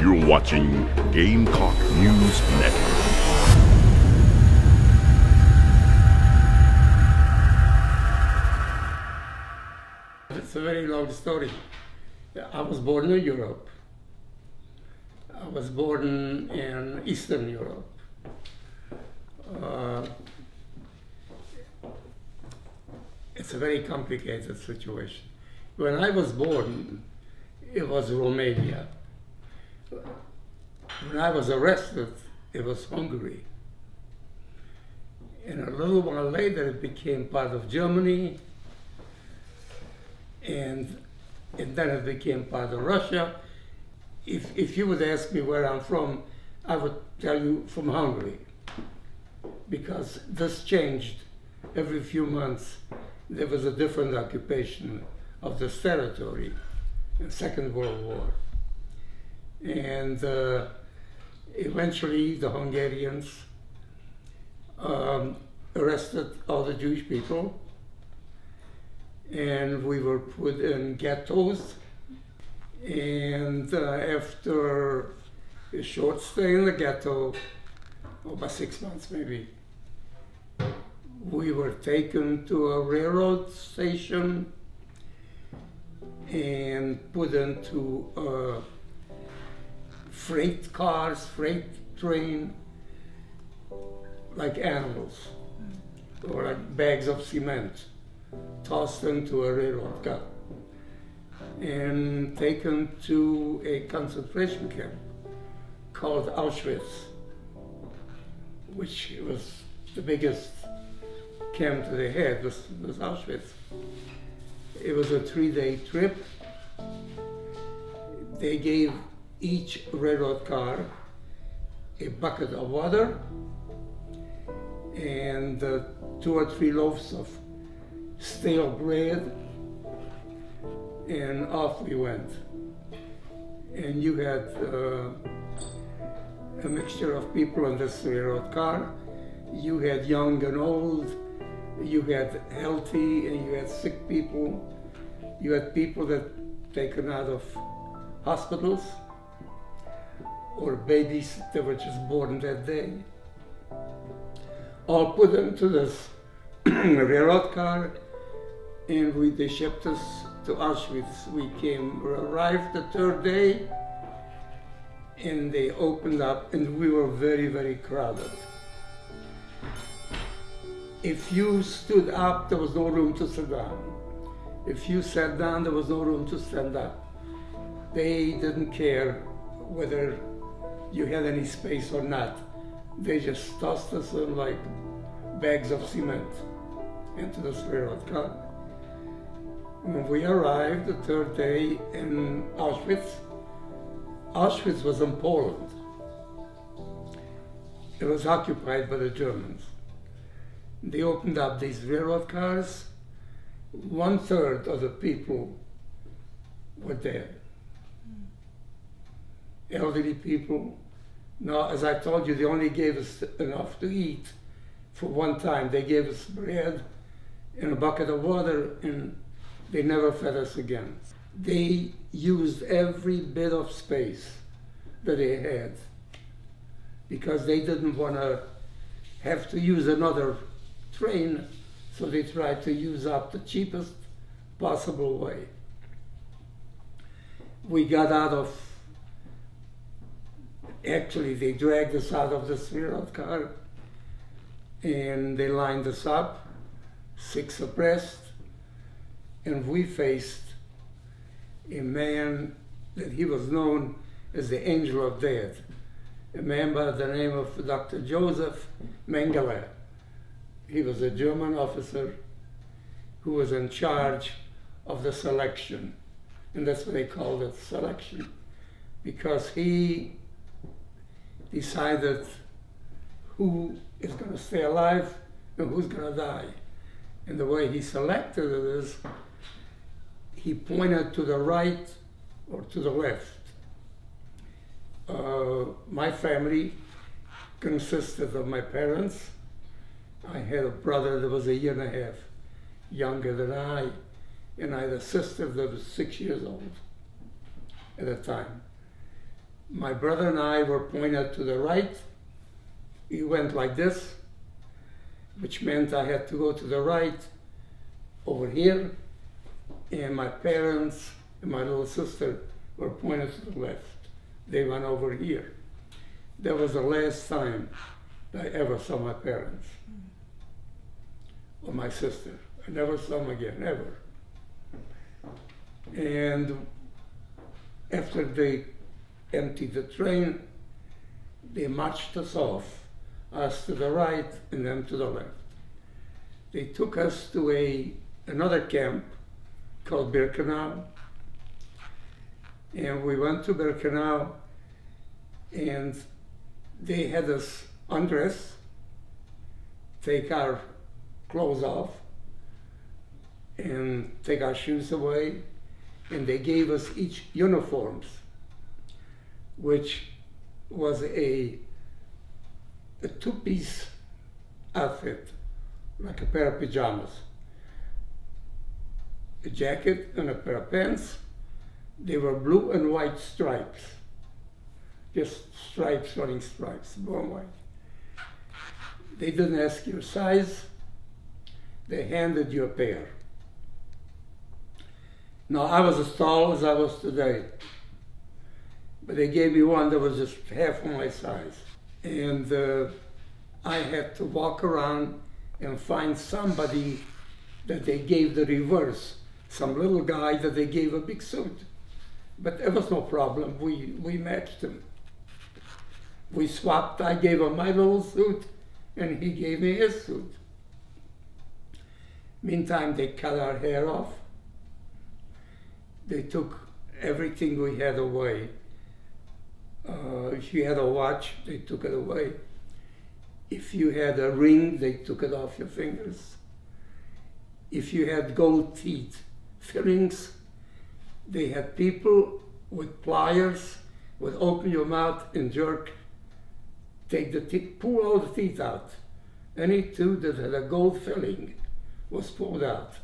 You're watching Gamecock News Network. It's a very long story. I was born in Europe. I was born in Eastern Europe. It's a very complicated situation. When I was born, it was Romania. When I was arrested, it was Hungary. And a little while later, it became part of Germany, and then it became part of Russia. If you would ask me where I'm from, I would tell you from Hungary, because this changed every few months. There was a different occupation of this territory in the Second World War. And eventually the Hungarians arrested all the Jewish people, and we were put in ghettos. And after a short stay in the ghetto, about 6 months maybe, we were taken to a railroad station and put into freight cars, freight train, like animals, or like bags of cement, tossed into a railroad car, and taken to a concentration camp called Auschwitz, which was the biggest camp that they had, was Auschwitz. It was a 3-day trip. They gave each railroad car a bucket of water and 2 or 3 loaves of stale bread, and off we went. And you had a mixture of people on this railroad car. You had young and old, you had healthy and you had sick people. You had people that taken out of hospitals, or babies that were just born that day. All put into this railroad car, and they shipped us to Auschwitz. We arrived the 3rd day, and they opened up, and we were very, very crowded. If you stood up, there was no room to sit down. If you sat down, there was no room to stand up. They didn't care whether you had any space or not. They just tossed us in like bags of cement into this railroad car. When we arrived the 3rd day in Auschwitz, Auschwitz was in Poland. It was occupied by the Germans. They opened up these railroad cars. 1/3 of the people were dead. Elderly people. Now, as I told you, they only gave us enough to eat for one time. They gave us bread and a bucket of water, and they never fed us again. They used every bit of space that they had because they didn't want to have to use another train, so they tried to use up the cheapest possible way. We got out of, actually they dragged us out of this railroad car, and they lined us up, 6 abreast, and we faced a man that he was known as the Angel of Death, a man by the name of Dr. Joseph Mengele. He was a German officer who was in charge of the selection, and that's what they called it, selection, because he decided who is going to stay alive and who's going to die. And the way he selected it is he pointed to the right or to the left. My family consisted of my parents. I had a brother that was 1.5 years younger than I, and I had a sister that was 6 years old at the time. My brother and I were pointed to the right. He went like this, which meant I had to go to the right over here, and my parents and my little sister were pointed to the left. They went over here. That was the last time I ever saw my parents or my sister. I never saw them again, ever. And after they emptied the train, they marched us off, us to the right and them to the left. They took us to another camp called Birkenau, and we went to Birkenau, and they had us undress, take our clothes off, and take our shoes away, and they gave us each uniforms, which was a two-piece outfit, like a pair of pajamas. A jacket and a pair of pants. They were blue and white stripes. Just stripes, running stripes, blue and white. They didn't ask your size. They handed you a pair. Now, I was as tall as I was today, but they gave me one that was just half of my size. And I had to walk around and find somebody that they gave the reverse, some little guy that they gave a big suit. But there was no problem. We matched him. We swapped. I gave him my little suit, and he gave me his suit. Meantime, they cut our hair off. They took everything we had away. If you had a watch, they took it away. If you had a ring, they took it off your fingers. If you had gold teeth fillings, they had people with pliers would open your mouth and jerk, take the teeth, pull all the teeth out. Any tooth that had a gold filling was pulled out.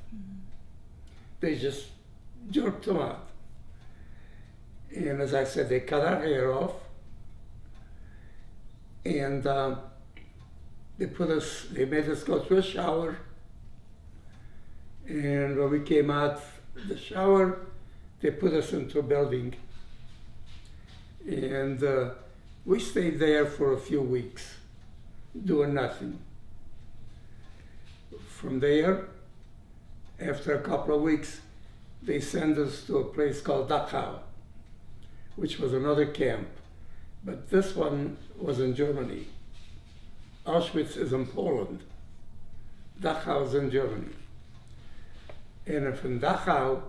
They just jerked them out. And as I said, they cut our hair off, and they made us go to a shower. And when we came out the shower, they put us into a building. And we stayed there for a few weeks, doing nothing. From there, after a couple of weeks, they sent us to a place called Dachau, which was another camp. But this one was in Germany. Auschwitz is in Poland. Dachau is in Germany. And from Dachau,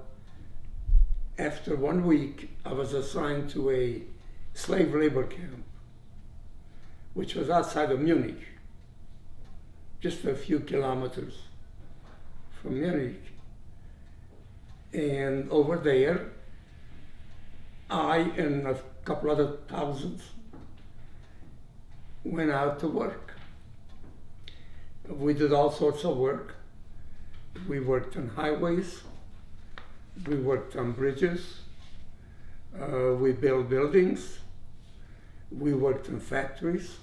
after 1 week, I was assigned to a slave labor camp, which was outside of Munich, just a few kilometers from Munich. And over there, I and a couple other thousands went out to work. We did all sorts of work. We worked on highways, we worked on bridges, we built buildings, we worked in factories.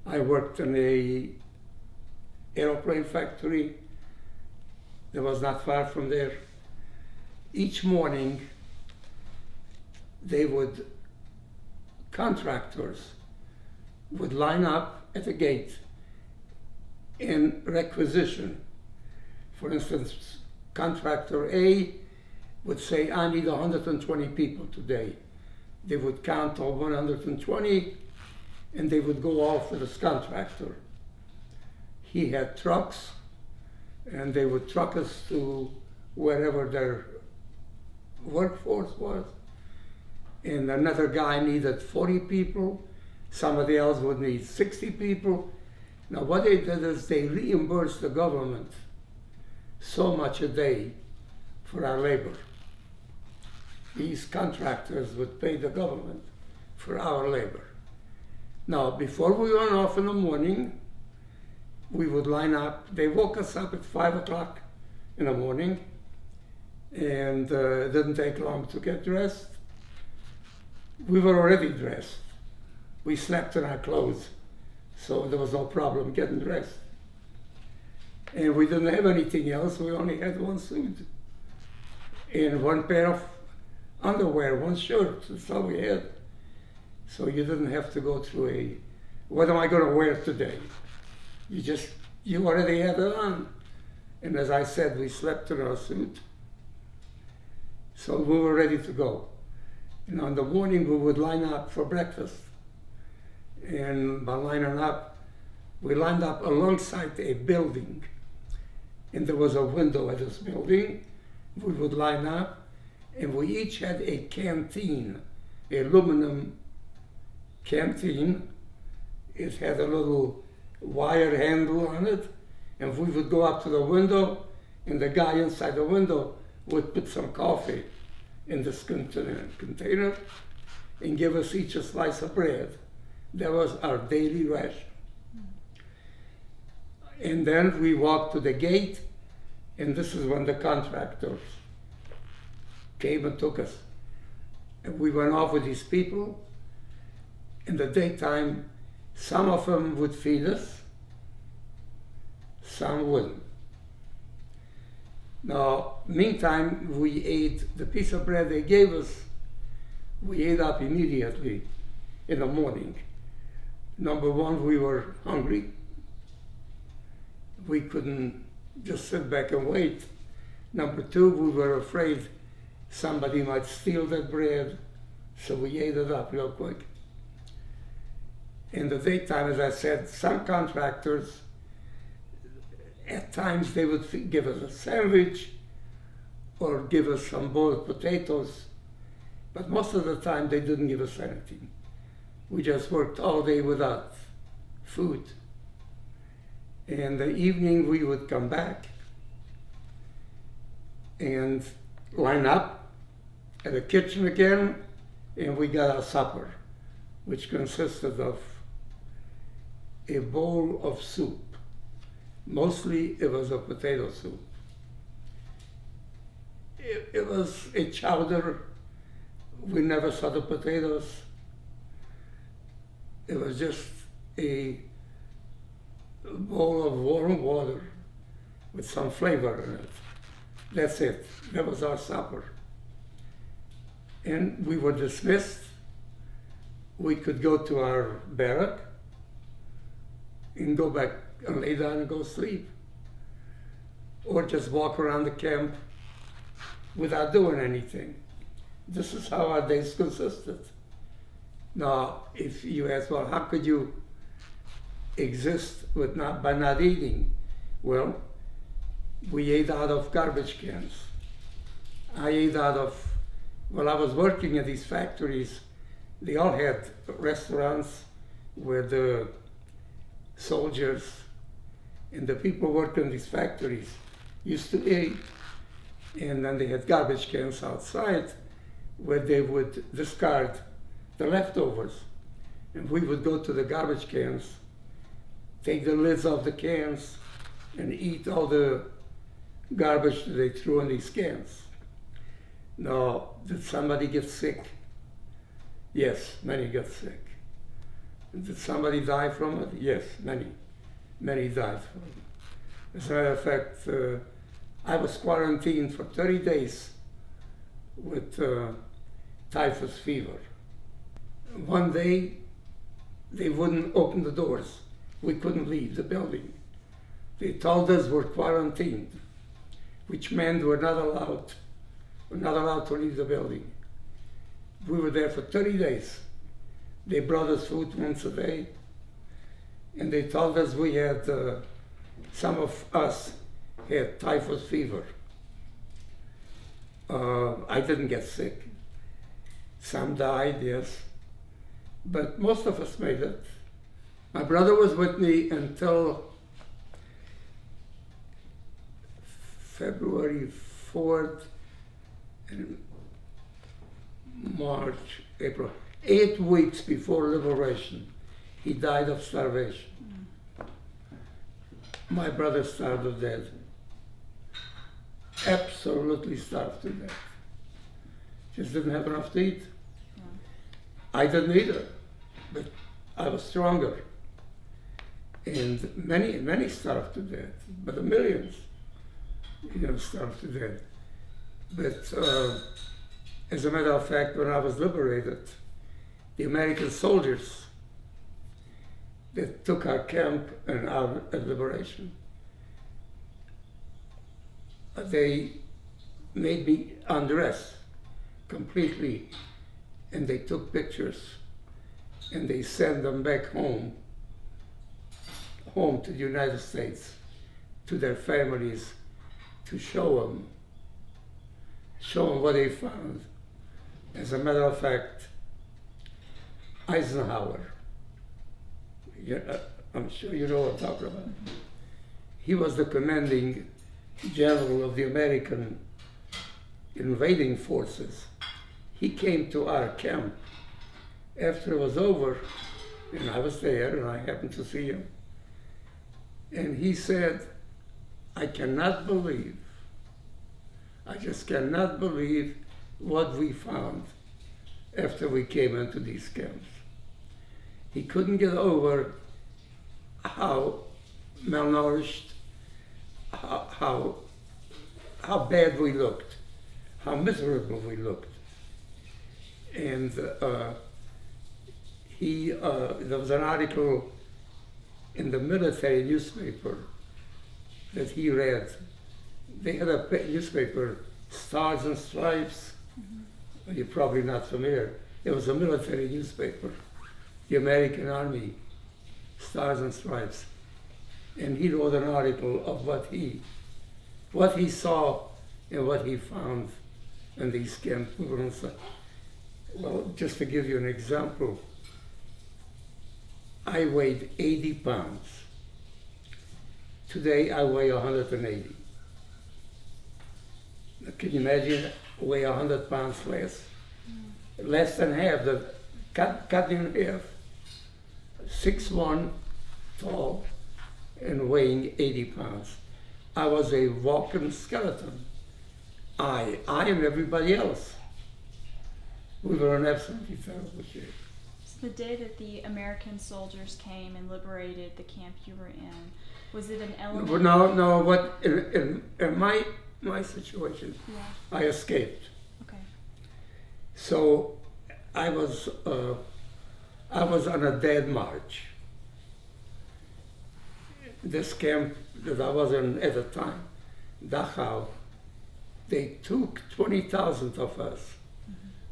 I worked in an airplane factory that was not far from there. Each morning, contractors would line up at the gate in requisition. For instance, contractor A would say, I need 120 people today. They would count all 120, and they would go off with this contractor. He had trucks, and they would truck us to wherever their workforce was. And another guy needed 40 people. Somebody else would need 60 people. Now what they did is they reimbursed the government so much a day for our labor. These contractors would pay the government for our labor. Now, before we went off in the morning, we would line up. They woke us up at 5 o'clock in the morning, and it didn't take long to get dressed. we were already dressed. We slept in our clothes, so there was no problem getting dressed. And we didn't have anything else. We only had one suit and one pair of underwear, one shirt. That's all we had. So you didn't have to go through a, what am I going to wear today? You already had it on. And as I said, we slept in our suit. So we were ready to go. And on the morning, we would line up for breakfast. And by lining up, we lined up alongside a building. And there was a window at this building. We would line up, and we each had a canteen, an aluminum canteen. It had a little wire handle on it, and we would go up to the window, and the guy inside the window would put some coffee in this container and give us each a slice of bread. That was our daily ration. And then we walked to the gate, and this is when the contractors came and took us. And we went off with these people. In the daytime, some of them would feed us, some wouldn't. Now, meantime, we ate the piece of bread they gave us. We ate up immediately in the morning. Number one, we were hungry. We couldn't just sit back and wait. Number two, we were afraid somebody might steal that bread, so we ate it up real quick. In the daytime, as I said, some contractors, at times they would give us a sandwich or give us some boiled potatoes, but most of the time they didn't give us anything. We just worked all day without food. In the evening, we would come back and line up at the kitchen again, and we got our supper, which consisted of a bowl of soup. Mostly it was a potato soup. It was a chowder. We never saw the potatoes. It was just a bowl of warm water with some flavor in it. That's it. That was our supper. And we were dismissed. We could go to our barrack and go back and lay down and go sleep. Or just walk around the camp without doing anything. This is how our days consisted. Now, if you ask, well, how could you exist by not eating? Well, we ate out of garbage cans. I ate out of, well, I was working at these factories. They all had restaurants where the soldiers and the people working in these factories used to eat. And then they had garbage cans outside where they would discard the leftovers. And we would go to the garbage cans, take the lids off the cans, and eat all the garbage that they threw in these cans. Now, did somebody get sick? Yes, many got sick. Did somebody die from it? Yes, many died from it. As a matter of fact, I was quarantined for 30 days with typhus fever. One day, they wouldn't open the doors. We couldn't leave the building. They told us we're quarantined, which meant we're not allowed to leave the building. We were there for 30 days. They brought us food once a day, and they told us we had, some of us had typhus fever. I didn't get sick. Some died, yes, but most of us made it. My brother was with me until February 4th and March, April. 8 weeks before liberation, he died of starvation. My brother starved to death. Absolutely starved to death. Just didn't have enough to eat. I didn't either, but I was stronger. And many starved to death, but the millions, starved to death. But as a matter of fact, when I was liberated, the American soldiers that took our camp and our liberation, they made me undress completely, and they took pictures and they sent them back home to the United States, to their families, to show them what they found. As a matter of fact, Eisenhower, I'm sure you know what I'm talking about. He was the commanding general of the American invading forces. He came to our camp after it was over, and I was there, and I happened to see him. And he said, I just cannot believe what we found after we came into these camps. He couldn't get over how malnourished, how bad we looked, how miserable we looked. And there was an article in the military newspaper that he read. They had a newspaper, Stars and Stripes. Mm-hmm. You're probably not familiar. It was a military newspaper, the American Army, Stars and Stripes. And he wrote an article of what he saw and what he found in these camps. Well, just to give you an example, I weighed 80 pounds. Today I weigh 180. Can you imagine weigh 100 pounds less? Less than half, cut in half. 6'1", tall, and weighing 80 pounds. I was a walking skeleton. I and everybody else. We were in absolutely terrible shape. So the day that the American soldiers came and liberated the camp you were in, was it an element? No. What in my situation, yeah. I escaped. Okay. So I was on a dead march. This camp that I was in at the time, Dachau, they took 20,000 of us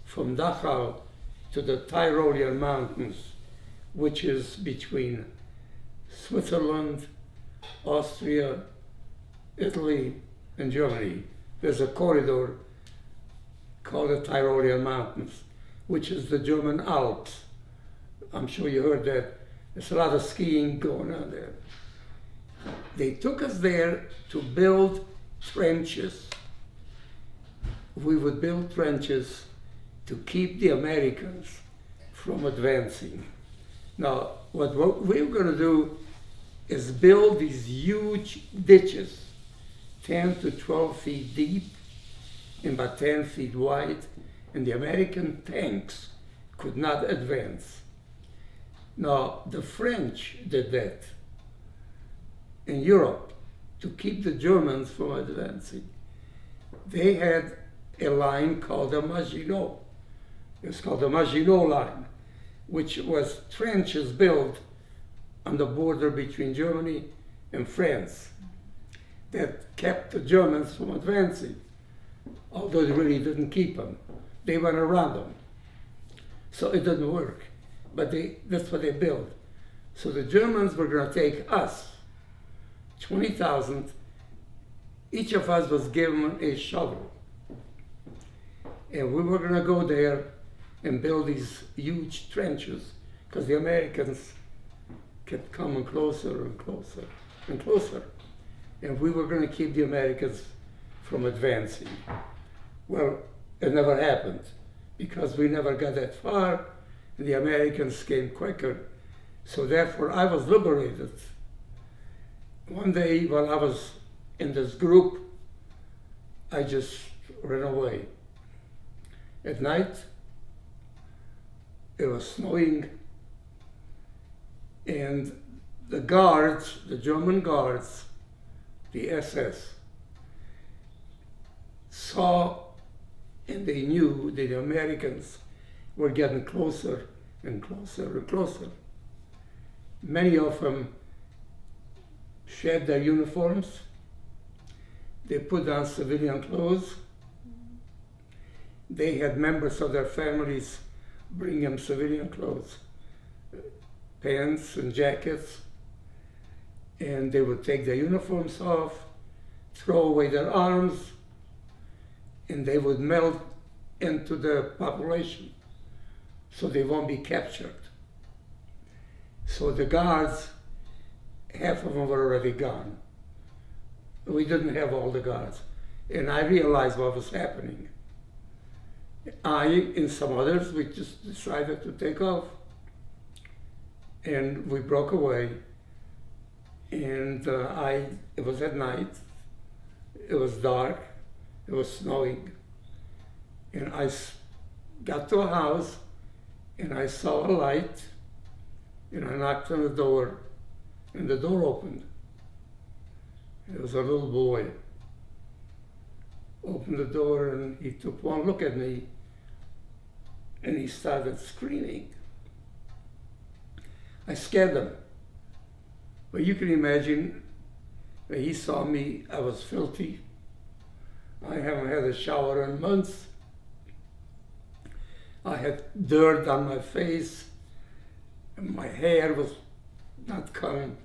from Dachau to the Tyrolean Mountains, which is between Switzerland, Austria, Italy, and Germany. There's a corridor called the Tyrolean Mountains, which is the German Alps. I'm sure you heard that. There's a lot of skiing going on there. They took us there to build trenches. We would build trenches to keep the Americans from advancing. Now, what we were going to do is build these huge ditches, 10 to 12 feet deep and about 10 feet wide, and the American tanks could not advance. Now, the French did that in Europe to keep the Germans from advancing. They had a line called the Maginot. It's called the Maginot Line, which was trenches built on the border between Germany and France that kept the Germans from advancing, although they really didn't keep them. They went around them. So it didn't work, but that's what they built. So the Germans were going to take us, 20,000, each of us was given a shovel. And we were going to go there and build these huge trenches because the Americans kept coming closer and closer and closer. And we were going to keep the Americans from advancing. Well, it never happened because we never got that far and the Americans came quicker. So therefore I was liberated. One day while I was in this group, I just ran away. At night, It was snowing, and the guards, the German guards, the SS, saw and they knew that the Americans were getting closer and closer and closer. Many of them shed their uniforms. They put on civilian clothes. They had members of their families bring them civilian clothes, pants and jackets, and they would take their uniforms off, throw away their arms, and they would melt into the population so they won't be captured. So the guards, half of them were already gone. We didn't have all the guards. And I realized what was happening. I and some others, we just decided to take off. And we broke away. And it was at night. It was dark. It was snowing. And I got to a house and I saw a light. And I knocked on the door and the door opened. It was a little boy. Opened the door and he took one look at me and he started screaming. I scared him. But you can imagine, when he saw me, I was filthy. I haven't had a shower in months. I had dirt on my face. And my hair was not combed.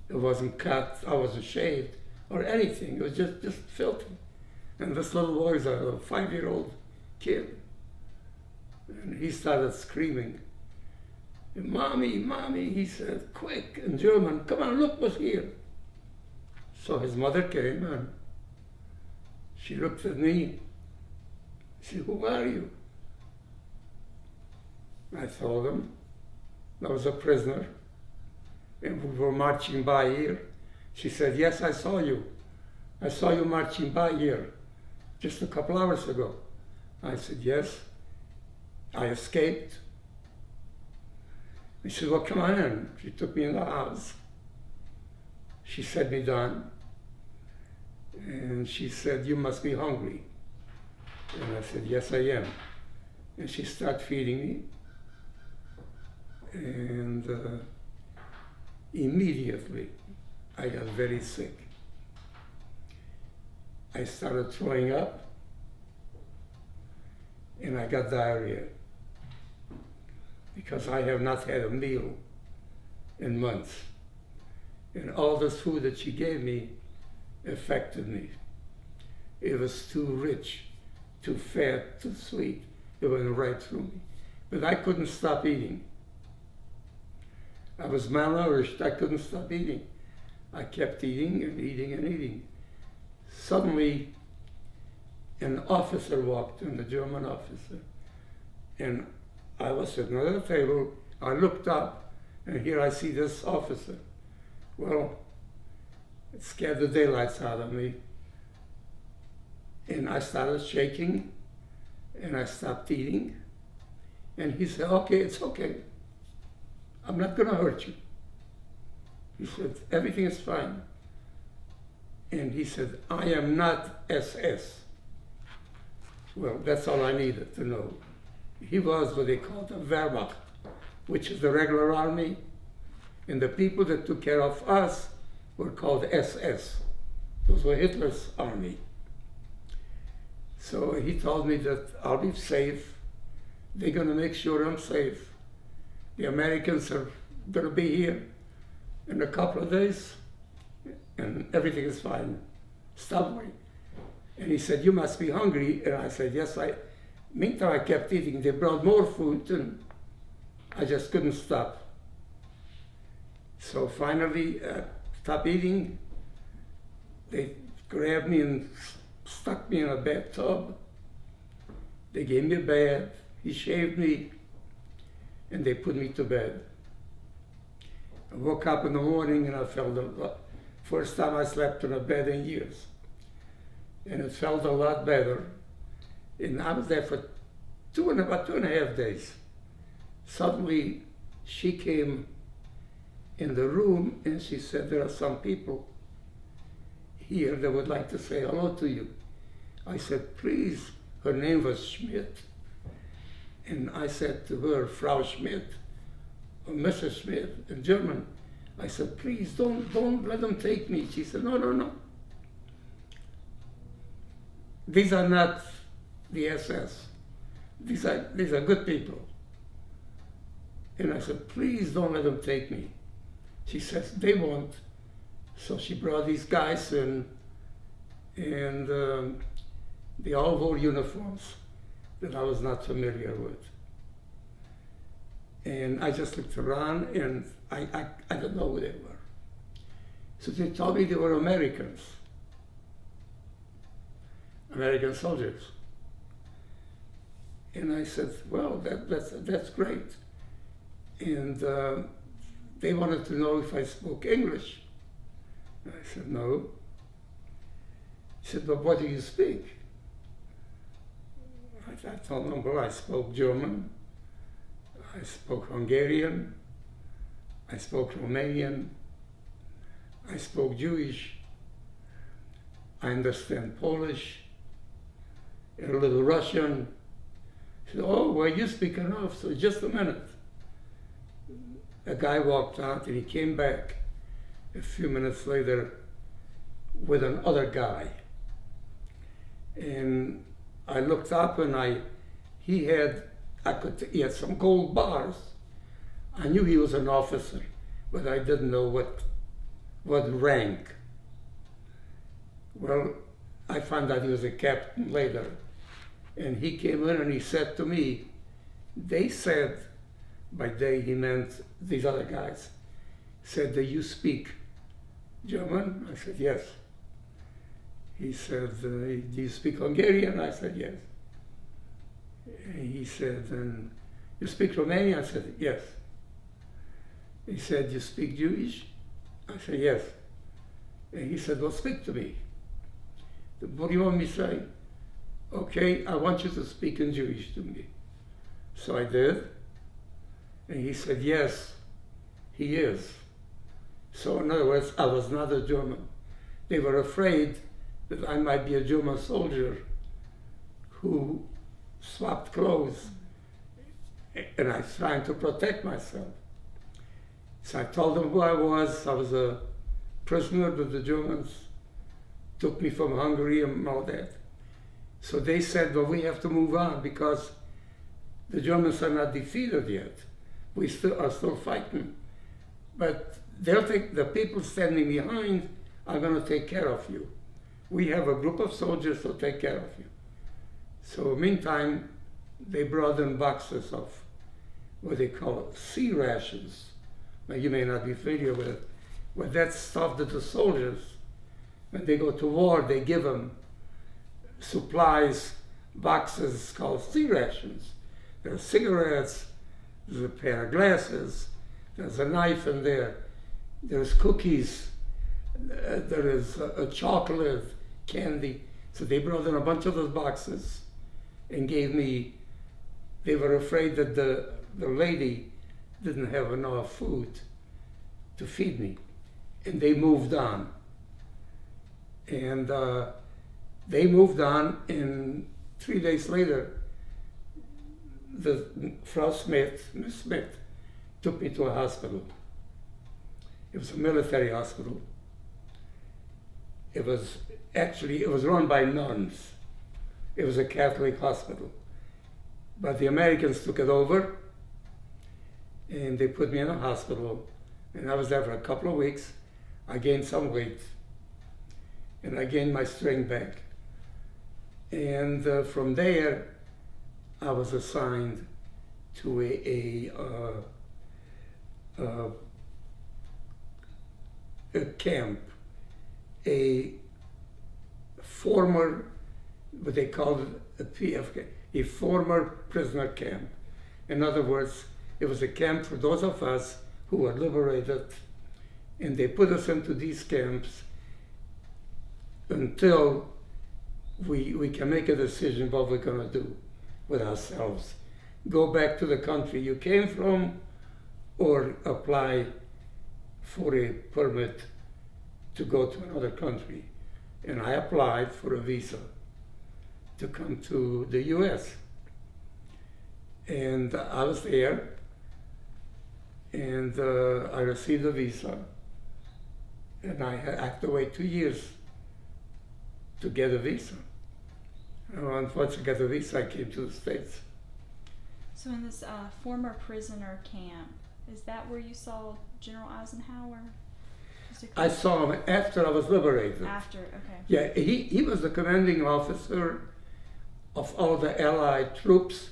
It wasn't cut. I wasn't shaved or anything. It was just filthy. And this little boy was a 5-year-old kid. And he started screaming. "Mommy, mommy," he said, quick, in German, "Come on, look what's here." So his mother came and she looked at me. She said, "Who are you?" I told him I was a prisoner and we were marching by here. She said, "Yes, I saw you. I saw you marching by here just a couple hours ago." I said, "Yes, I escaped." She said, "Well, come on in." She took me in the house. She sat me down and she said, "You must be hungry." And I said, "Yes, I am." And she started feeding me. And immediately I got very sick. I started throwing up and I got diarrhea because I have not had a meal in months. And all this food that she gave me affected me. It was too rich, too fat, too sweet. It went right through me. But I couldn't stop eating. I was malnourished. I couldn't stop eating. I kept eating and eating and eating. Suddenly, an officer walked in, the German officer, and I was sitting at a table. I looked up, and here I see this officer. Well, it scared the daylights out of me, and I started shaking, and I stopped eating, and he said, "Okay, it's okay. I'm not going to hurt you." He said, "Everything is fine." And he said, "I am not SS." Well, that's all I needed to know. He was what they called the Wehrmacht, which is the regular army, and the people that took care of us were called SS. Those were Hitler's army. So he told me that I'll be safe. They're going to make sure I'm safe. The Americans are going to be here in a couple of days, and everything is fine. Stop worrying. And he said, "You must be hungry." And I said, "Yes, Meantime, I kept eating. They brought more food, and I just couldn't stop. So finally, stopped eating. They grabbed me and stuck me in a bathtub. They gave me a bath. He shaved me, and they put me to bed. I woke up in the morning and I felt first time I slept in a bed in years. And it felt a lot better. And I was there for about two and a half days. Suddenly, she came in the room and she said, there are some people here that would like to say hello to you. I said, please. Her name was Schmidt. And I said to her, Frau Schmidt, or Mrs. Schmidt in German. I said, please don't let them take me. She said, no, no, no. These are not the SS. These are good people. And I said, please don't let them take me. She says, they won't. So she brought these guys in, and they all wore uniforms that I was not familiar with. And I just looked around, and I don't know who they were. So they told me they were Americans, American soldiers. And I said, well, that's great. And they wanted to know if I spoke English. And I said, no. He said, but what do you speak? I told them, well, I spoke German, I spoke Hungarian, I spoke Romanian, I spoke Jewish, I understand Polish, and a little Russian. He said, oh, well, you speak enough, so just a minute. A guy walked out and he came back a few minutes later with another guy. And I looked up and he had some gold bars. I knew he was an officer, but I didn't know what rank. Well, I found out he was a captain later. And he came in and he said to me, they said, by they he meant these other guys, said, do you speak German? I said, yes. He said, do you speak Hungarian? I said, yes. He said, and you speak Romanian? I said, yes. He said, you speak Jewish? I said, yes. And he said, well, speak to me. What do you want me to say? Okay, I want you to speak in Jewish to me. So I did. And he said, yes, he is. So in other words, I was not a German. They were afraid that I might be a German soldier who swapped clothes, and I was trying to protect myself. So I told them who I was. I was a prisoner that the Germans took me from Hungary and all that. So they said, well, we have to move on because the Germans are not defeated yet. We are still fighting. But the people standing behind are going to take care of you. We have a group of soldiers to take care of you. So meantime, they brought in boxes of what they call sea rations. Now you may not be familiar with it, but that's stuff that the soldiers, when they go to war, they give them supplies, boxes called sea rations. There are cigarettes, there's a pair of glasses, there's a knife in there, there's cookies, there is a chocolate, candy. So they brought in a bunch of those boxes and gave me, they were afraid that the lady didn't have enough food to feed me. And they moved on. And they moved on, and 3 days later, the Frau Smith, Miss Smith, took me to a hospital. It was a military hospital. It was run by nuns. It was a Catholic hospital. But the Americans took it over, and they put me in a hospital, and I was there for a couple of weeks. I gained some weight, and I gained my strength back. And from there, I was assigned to a camp, a former, what they called a PFK, a former prisoner camp. In other words, it was a camp for those of us who were liberated, and they put us into these camps until we can make a decision what we're going to do with ourselves. go back to the country you came from or apply for a permit to go to another country. And I applied for a visa to come to the US. And I was there, and I received a visa, and I had to wait 2 years to get a visa. And once I got a visa, I came to the States. So in this former prisoner camp, is that where you saw General Eisenhower? I saw him after I was liberated. After, okay. Yeah, he was the commanding officer of all the Allied troops,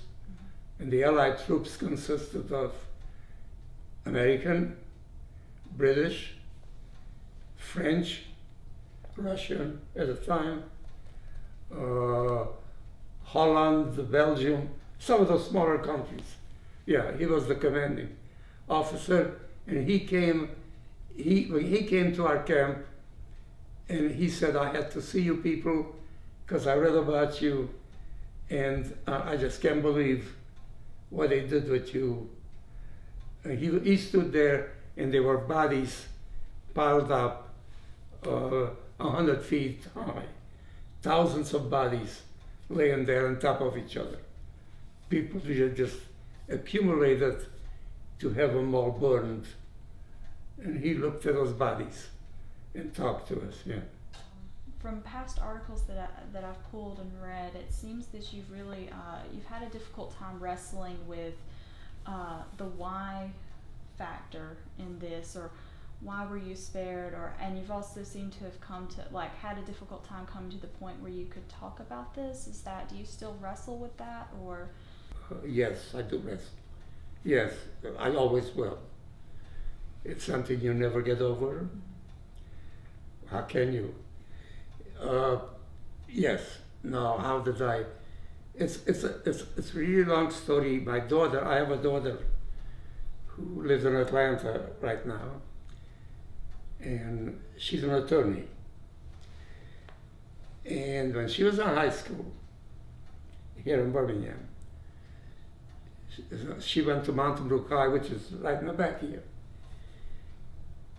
and the Allied troops consisted of American, British, French, Russian at the time, Holland, Belgium, some of the smaller countries. Yeah, he was the commanding officer, and he came to our camp, and he said, I had to see you people because I read about you, and I just can't believe what they did with you. And he stood there, and there were bodies piled up 100 feet high, thousands of bodies laying there on top of each other. People just accumulated to have them all burned. And he looked at those bodies and talked to us, yeah. From past articles that I've pulled and read, it seems that you've really, you've had a difficult time wrestling with the why factor in this, or why were you spared, and you've also seemed to have come to, like, had a difficult time coming to the point where you could talk about this. Do you still wrestle with that, or? Yes, I do wrestle. Yes, I always will. It's something you never get over. How can you? Yes. No. How did I? It's a really long story. My daughter. I have a daughter who lives in Atlanta right now, and she's an attorney. And when she was in high school here in Birmingham, she went to Mountain Brook High, which is right in the back here.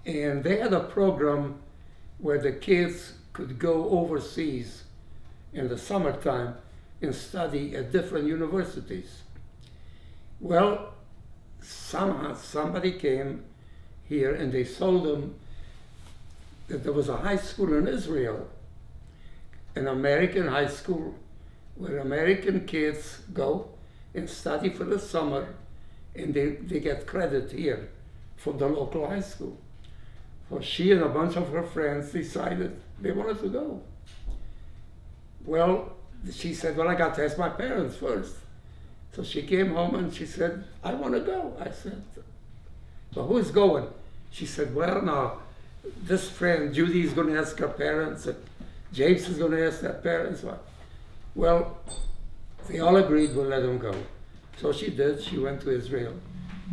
And they had a program where the kids could go overseas in the summertime and study at different universities. Well, somehow somebody came here and they told them that there was a high school in Israel, an American high school, where American kids go and study for the summer, and they get credit here from the local high school. So she and a bunch of her friends decided they wanted to go. Well, she said, well, I got to ask my parents first. So she came home and she said, I want to go. I said, but who's going? She said, well, now, this friend, Judy, is going to ask her parents, and James is going to ask their parents. Well, they all agreed we'll let them go. So she did. She went to Israel.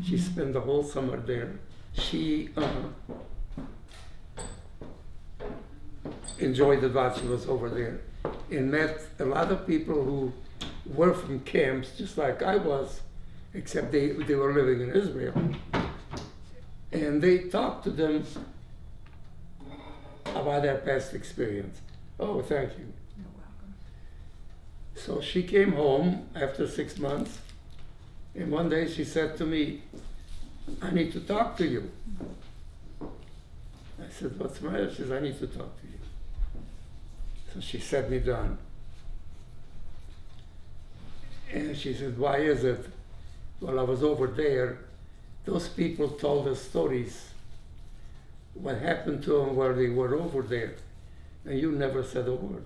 She spent the whole summer there. She enjoyed it while she was over there, and met a lot of people who were from camps, just like I was, except they were living in Israel. And they talked to them about their past experience. Oh, thank you. You're welcome. So she came home after 6 months, and one day she said to me, I need to talk to you. I said, what's the matter? She said, I need to talk to you. So she sat me down. And she said, why is it? Well, I was over there. Those people told us stories, what happened to them while they were over there. And you never said a word.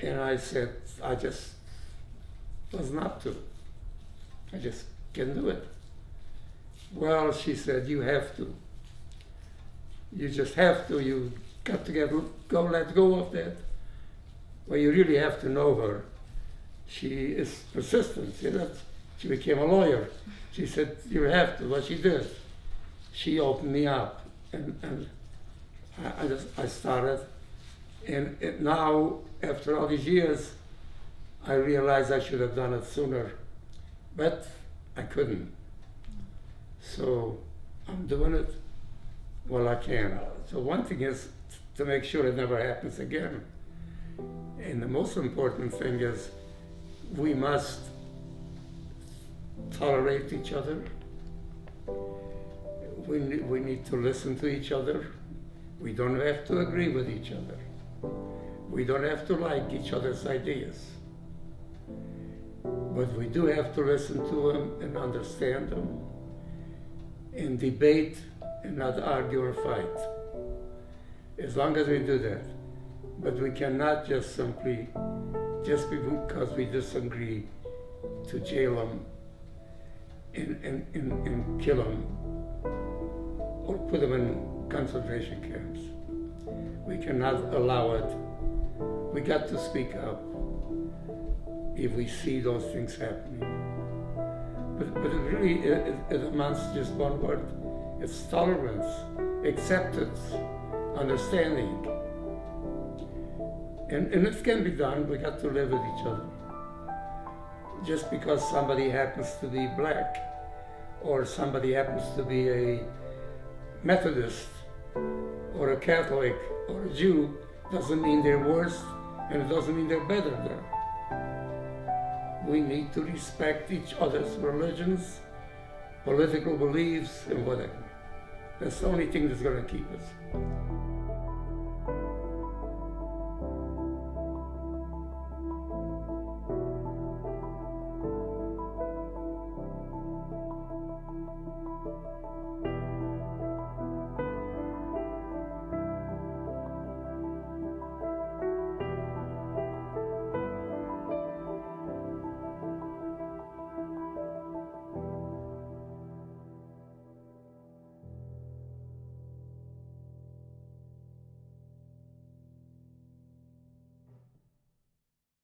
And I said, I just was not to. I just can't do it. Well, she said, you have to. You just have to. You got to let go of that. Well, you really have to know her. She is persistent. You know? She became a lawyer. She said, you have to. What she did, she opened me up, and I started. And now, after all these years, I realized I should have done it sooner, but I couldn't. So I'm doing it while I can. So one thing is to make sure it never happens again. And the most important thing is we must tolerate each other. We need to listen to each other. We don't have to agree with each other. We don't have to like each other's ideas. But we do have to listen to them and understand them and debate and not argue or fight. As long as we do that. But we cannot just simply, just because we disagree, to jail them and kill them or put them in concentration camps. We cannot allow it. We got to speak up if we see those things happening. But it really it amounts to just one word. It's tolerance, acceptance, understanding. And it can be done. We got to live with each other. Just because somebody happens to be black or somebody happens to be a Methodist or a Catholic or a Jew doesn't mean they're worse, and it doesn't mean they're better there. We need to respect each other's religions, political beliefs, and whatever. That's the only thing that's going to keep us.